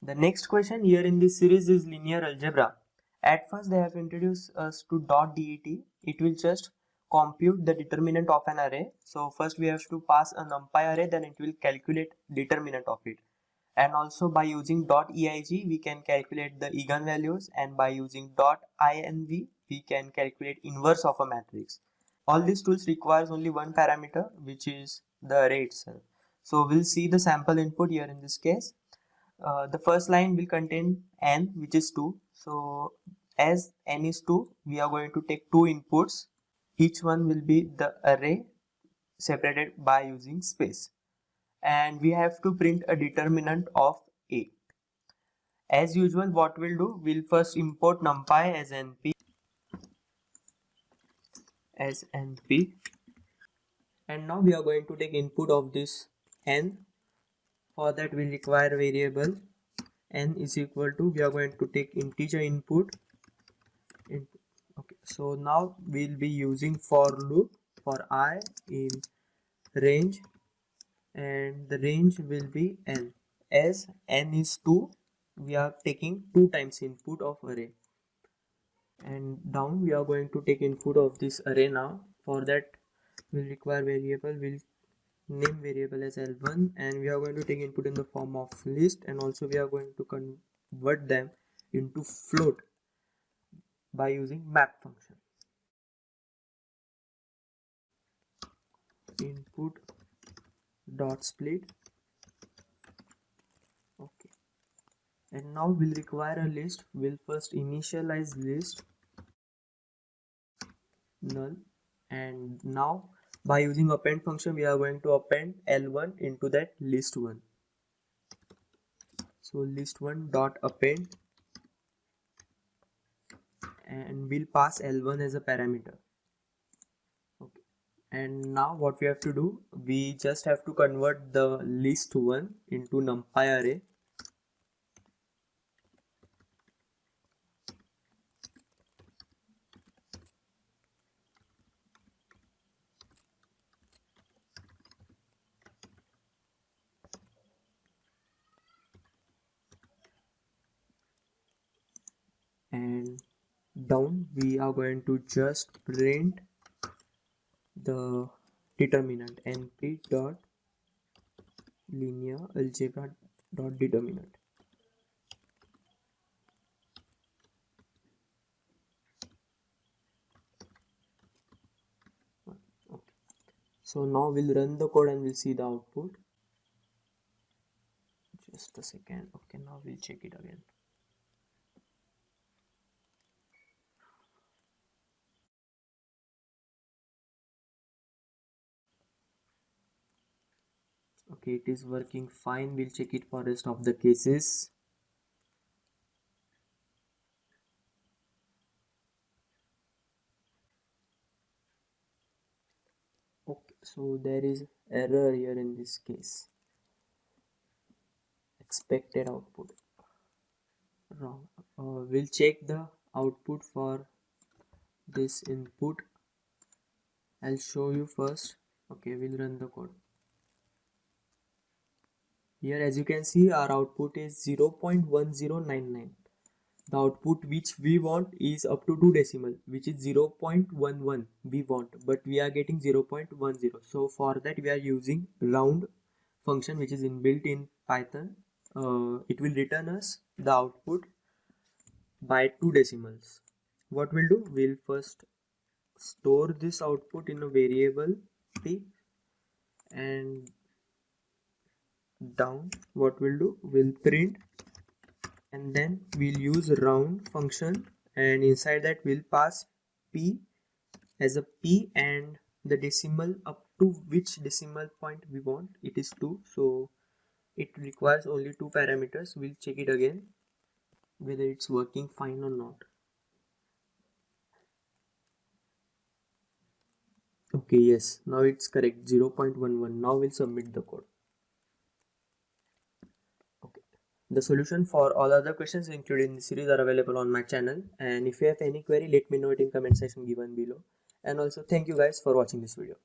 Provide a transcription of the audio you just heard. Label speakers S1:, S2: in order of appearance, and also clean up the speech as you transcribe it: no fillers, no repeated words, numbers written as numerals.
S1: The next question here in this series is linear algebra. At first they have introduced us to dot det. It will just compute the determinant of an array. So first we have to pass a numpy array, then it will calculate determinant of it. And also by using dot eig we can calculate the eigenvalues, and by using dot inv we can calculate inverse of a matrix. All these tools requires only one parameter, which is the array itself. So we'll see the sample input here in this case. The first line will contain n, which is 2. So as n is 2, we are going to take two inputs. Each one will be the array separated by using space. And we have to print a determinant of a. As usual, what we'll do, we'll first import numpy as np, and now we are going to take input of this n. For that we require variable n is equal to, we are going to take integer input. Okay, so now we'll be using for loop for I in range, and the range will be n. As n is 2, we are taking 2 times input of array, and down we are going to take input of this array. Now for that we'll require variable, we'll name variable as L1, and we are going to take input in the form of list, and also we are going to convert them into float by using map function. Input dot split. Okay, and now we'll require a list. We'll first initialize list null, and now by using append function we are going to append L1 into that list1. So list1 dot append, and we'll pass L1 as a parameter. Okay, and now what we have to do, we just have to convert the list1 into numpy array. And down we are going to just print the determinant np dot linear algebra dot determinant. Okay, so now we'll run the code and we'll see the output. Just a second. Okay, now we'll check it again. Okay, it is working fine. We'll check it for rest of the cases. Okay, so there is error here in this case. Expected output wrong. We'll check the output for this input. I'll show you first. Okay, we'll run the code. Here as you can see, our output is 0.1099. The output which we want is up to 2 decimal, which is 0.11 we want, but we are getting 0.10. So for that we are using round function, which is inbuilt in Python. It will return us the output by 2 decimals. What we'll do, we'll first store this output in a variable p, and down what we'll do, we'll print, and then we'll use round function, and inside that we'll pass p as a p, and the decimal up to which decimal point we want, it is 2, so it requires only 2 parameters. We'll check it again whether it's working fine or not. Okay, yes, now it's correct, 0.11. Now we'll submit the code. Okay, the solution for all other questions included in the series are available on my channel, and if you have any query, let me know it in comment section given below. And also thank you guys for watching this video.